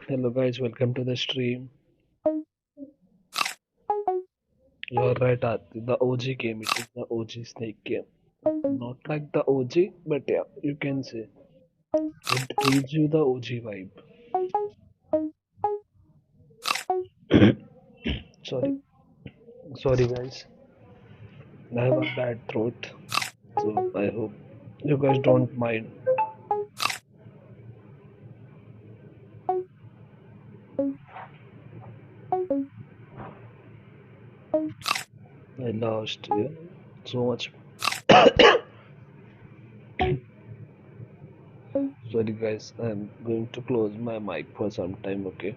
Hello guys, welcome to the stream. You're right, the OG game. It is the OG Snake game. Not like the OG, but yeah, you can say it gives you the OG vibe. Sorry, sorry guys. I have a bad throat, so I hope you guys don't mind. I lost so much. Sorry guys, I'm going to close my mic for some time. Okay.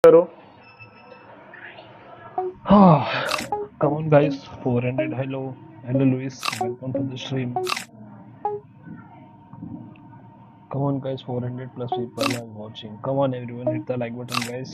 करो. Come on, guys. 400. Hello. Hello, Luis. Welcome to the stream. Come on, guys. 400 plus people are watching. Come on, everyone. Hit the like button, guys.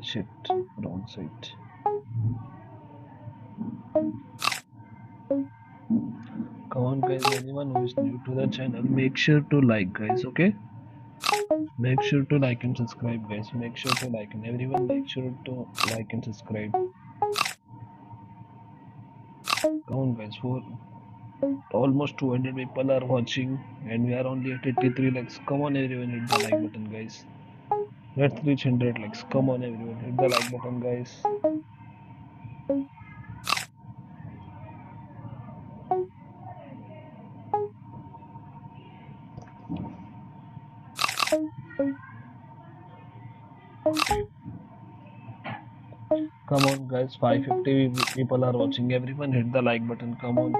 Shit. Wrong side. Come on, guys. Anyone who is new to the channel, make sure to like, guys. Okay? Make sure to like and subscribe, guys. Make sure to like, and everyone make sure to like and subscribe. Come on, guys. For almost 200 people are watching, and we are only at 83 likes. Come on, everyone, hit the like button, guys. Let's reach 100 likes. Come on, everyone, hit the like button, guys. Come on, guys. 550 people are watching. Everyone, hit the like button. Come on.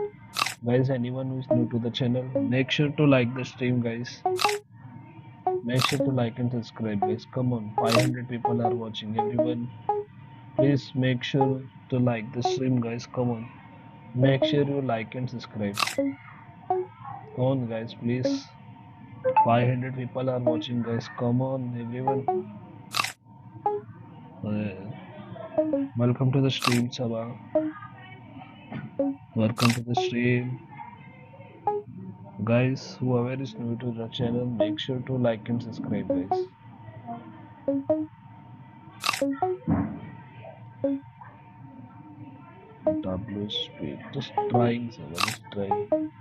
Guys, anyone who is new to the channel, make sure to like the stream, guys. Make sure to like and subscribe, guys. Come on, 500 people are watching. Everyone, please make sure to like the stream, guys. Come on, make sure you like and subscribe. Come on, guys, please. 500 people are watching, guys. Come on, everyone. Welcome to the stream, Sabah. Welcome to the stream. Guys, whoever is new to the channel, make sure to like and subscribe, guys. W speed. Just trying, Sabah. Just trying.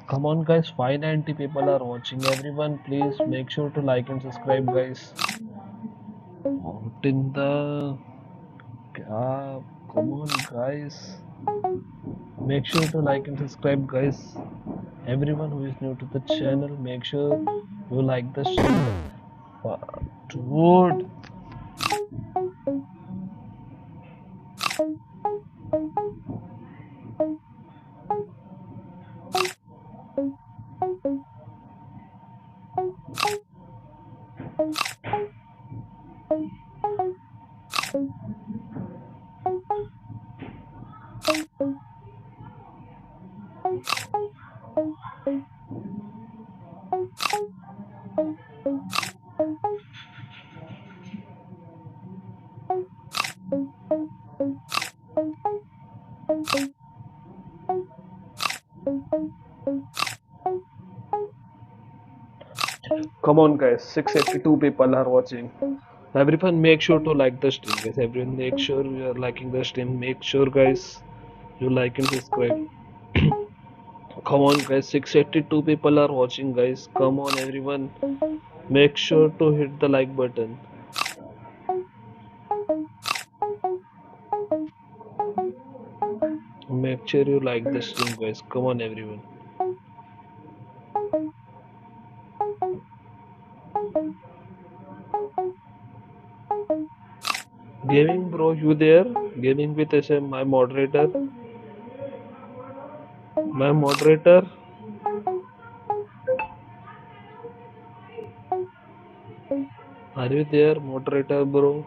Come on, guys. 590 people are watching. Everyone, please make sure to like and subscribe, guys. What in the. Come on, guys. Make sure to like and subscribe, guys. Everyone who is new to the channel, make sure you like the stream. Dude, come on, guys. 682 people are watching. Everyone, make sure to like the stream, guys. Everyone, make sure you are liking the stream. Make sure, guys, you like and subscribe. Come on, guys. 682 people are watching, guys. Come on, everyone. Make sure to hit the like button. Make sure you like the stream, guys. Come on, everyone. Gaming bro, you there? Gaming with SM, my moderator. My moderator. Are you there, moderator bro?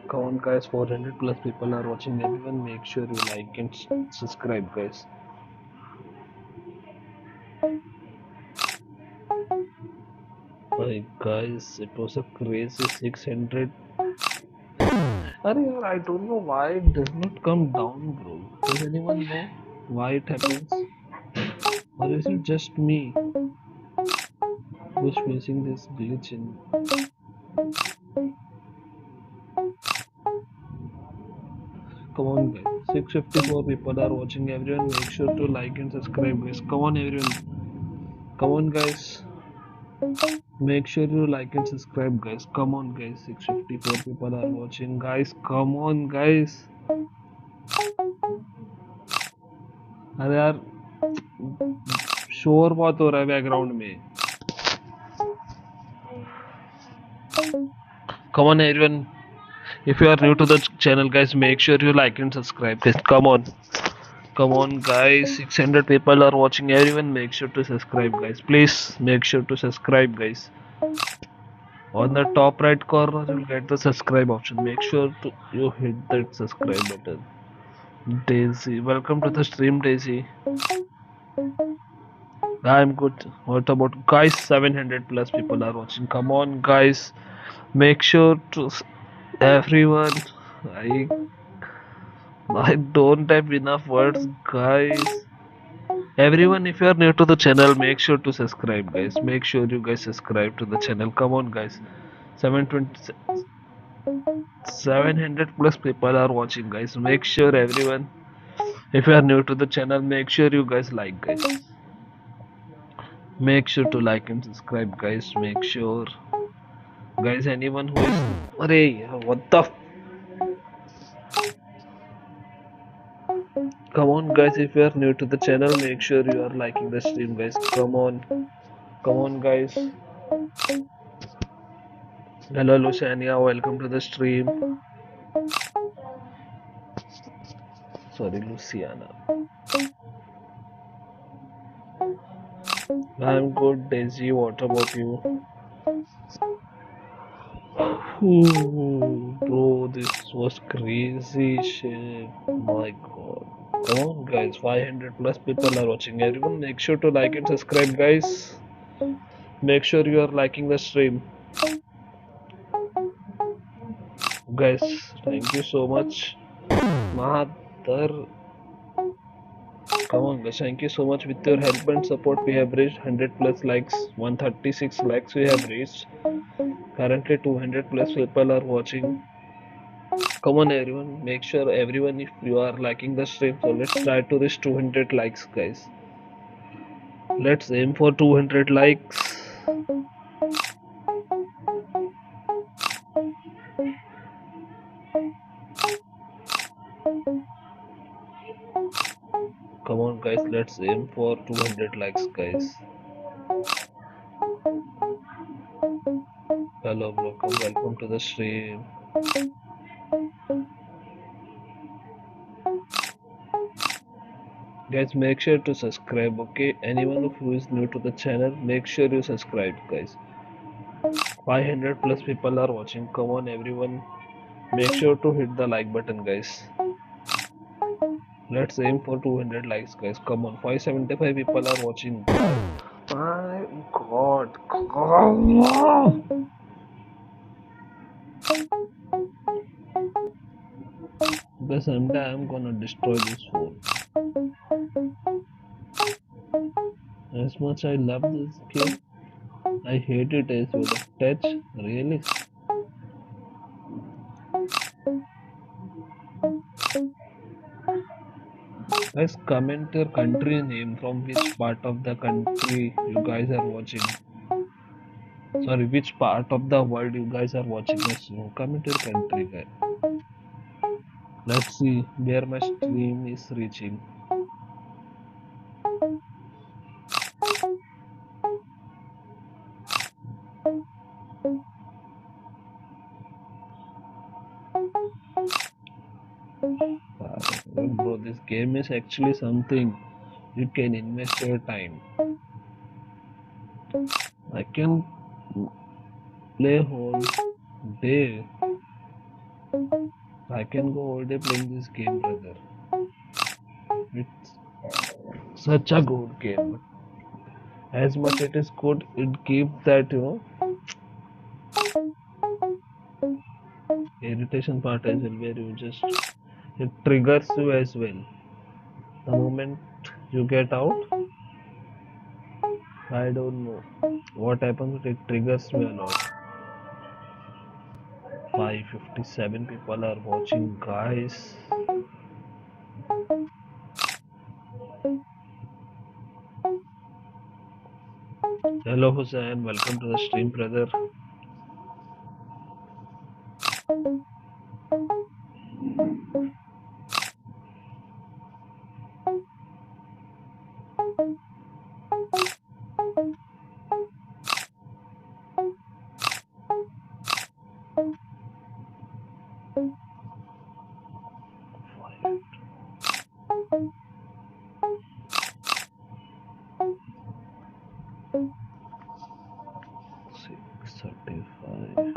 Come on, guys. 400 plus people are watching. Everyone, make sure you like and subscribe, guys. My guys, it was a crazy 600. Arey, I don't know why it does not come down, bro. Does anyone know why it happens? Or is it just me who's facing this glitch in? Come on, guys. 654 people are watching. Everyone, make sure to like and subscribe, guys. Come on, everyone. Come on, guys. Make sure you like and subscribe, guys. Come on, guys. 654 people are watching, guys. Come on, guys. अरे यार शोर बहुत हो रहा है background में. Come on, everyone. If you are new to the channel, guys, make sure you like and subscribe, guys. Come on. Come on, guys. 600 people are watching. Everyone, make sure to subscribe, guys. Please make sure to subscribe, guys. On the top right corner, you'll get the subscribe option. Make sure to you hit that subscribe button. Daisy, welcome to the stream, Daisy. I'm good. What about guys? 700 plus people are watching. Come on, guys. Make sure to everyone. I I don't have enough words, guys. Everyone, if you are new to the channel, make sure to subscribe, guys. Make sure you guys subscribe to the channel. Come on, guys. 720, 700 plus people are watching, guys. Make sure everyone, if you are new to the channel, make sure you guys like, guys. Make sure to like and subscribe, guys. Make sure, guys. Anyone who is, Arey, what the? Come on, guys. If you are new to the channel, make sure you are liking the stream, guys. Come on, guys. Hello, Luciania. Welcome to the stream. Sorry, Luciana. I'm good, Daisy. What about you? Ooh, bro, this was crazy shit. My god. Come on, guys. 500 plus people are watching. Everyone, make sure to like and subscribe, guys. Make sure you are liking the stream. Guys, thank you so much. Mahathar. Come on, guys. Thank you so much. With your help and support, we have reached 100 plus likes. 136 likes we have reached. Currently, 200 plus people are watching. Come on, everyone. Make sure everyone, if you are liking the stream, so let's try to reach 200 likes, guys. Let's aim for 200 likes. Come on, guys. Let's aim for 200 likes, guys. Hello, welcome. Welcome to the stream. Guys, make sure to subscribe, okay? Anyone who is new to the channel, make sure you subscribe, guys. 500 plus people are watching. Come on, everyone. Make sure to hit the like button, guys. Let's aim for 200 likes, guys. Come on, 575 people are watching. My god. Because someday I'm gonna destroy this phone. As much I love this game, I hate it as well. Touch, really? Guys, comment your country name, from which part of the country you guys are watching. Sorry, which part of the world you guys are watching us. Comment your country, guys. Let's see where my stream is reaching. Bro, this game is actually something you can invest your time. I can play whole day. I can go all day playing this game, brother. It's such a good game. As much it is good, it gives that, irritation part as well, where you just, it triggers you as well. The moment you get out, I don't know what happens, but it triggers me a lot. 557 people are watching, guys. Hello Hussein, welcome to the stream, brother. Six 35.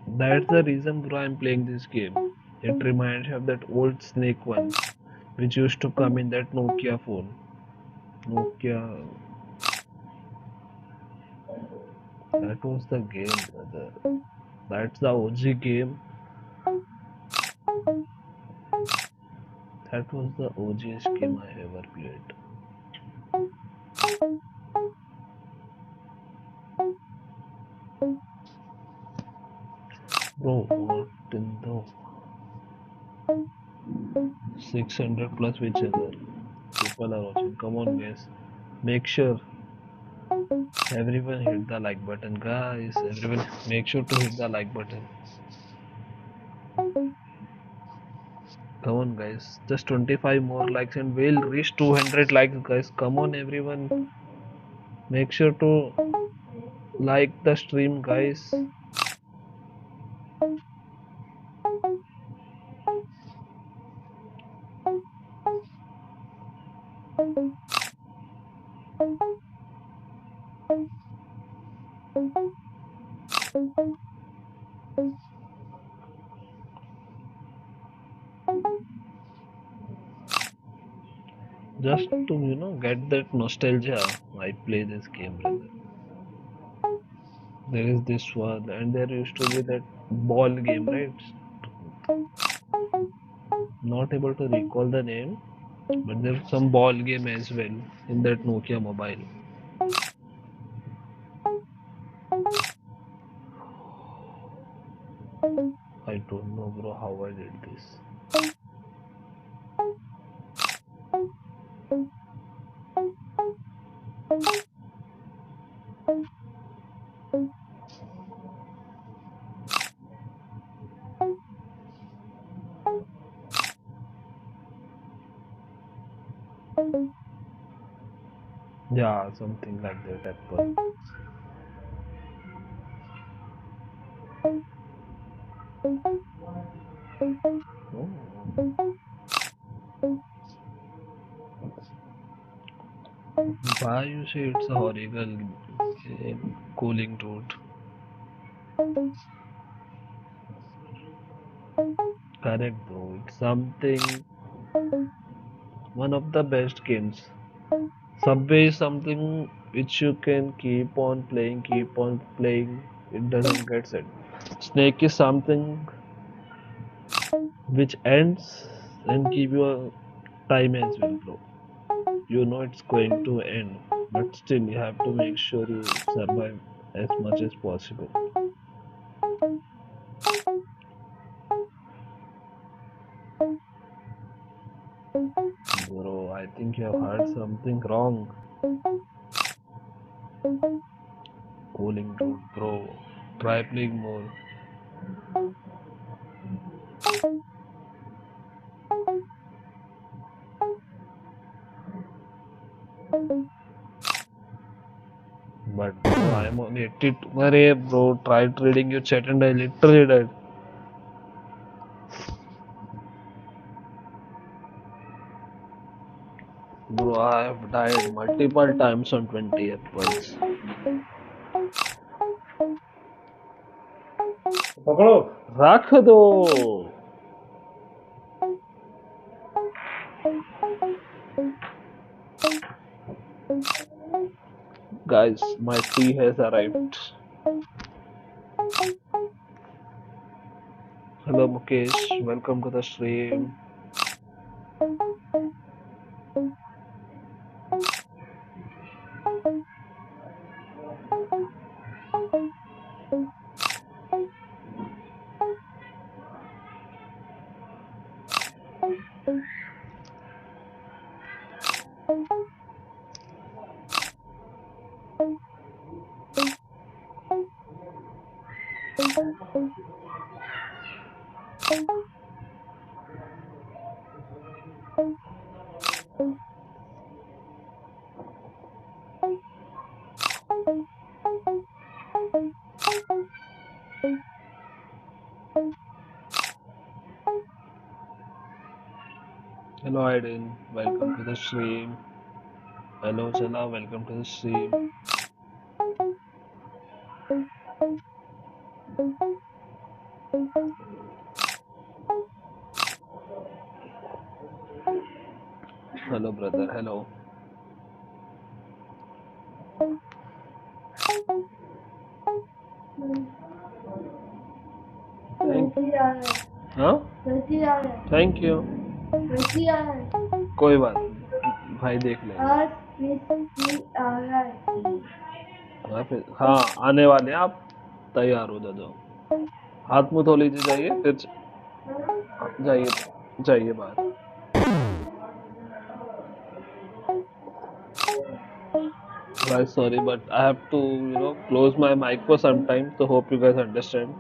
That's the reason, bro, I'm playing this game. It reminds me of that old Snake one, which used to come in that Nokia phone. Nokia. That was the game, brother. That's the OG game. That was the OGest game I ever played. Bro, what in the 600 plus which other people are watching? Come on, guys. Make sure everyone hit the like button, guys. Everyone, make sure to hit the like button. Come on, guys. Just 25 more likes and we'll reach 200 likes, guys. Come on, everyone. Make sure to like the stream, guys. Just to, get that nostalgia. I play this game, brother. There is this one, and there used to be that ball game, right? Not able to recall the name, but there's some ball game as well in that Nokia mobile. I don't know, bro, how I did this. Yeah, something like that happened. Oh. Why you say it's a horrible game? Cooling Road. Correct, bro. It's something, one of the best games. Subway is something which you can keep on playing. It doesn't get set. Snake is something which ends and give you a time as well, bro. You know it's going to end, but still you have to make sure you survive as much as possible. Bro, I think you have heard something wrong. Cooling Road, bro. Try playing more. But bro, I am on 82. Arey, bro, tried reading your chat and I literally died. Bro, I have died multiple times on 20 apples. पकड़ो रख दो. Guys, my tea has arrived. Hello Mukesh, welcome to the stream. Hello Aiden, welcome to the stream. Hello Jana, welcome to the stream. Hello brother, hello. Thank, huh? Thank you. कोई बात नहीं भाई, देख लेंगे। हाँ, आने वाले हैं आप, तैयार हो जाओ। हाथ मुंह धो लीजिए, जाइए फिर जाइए, जाइए बाहर। Guys, sorry, but I have to, close my mic for some time. So hope you guys understand.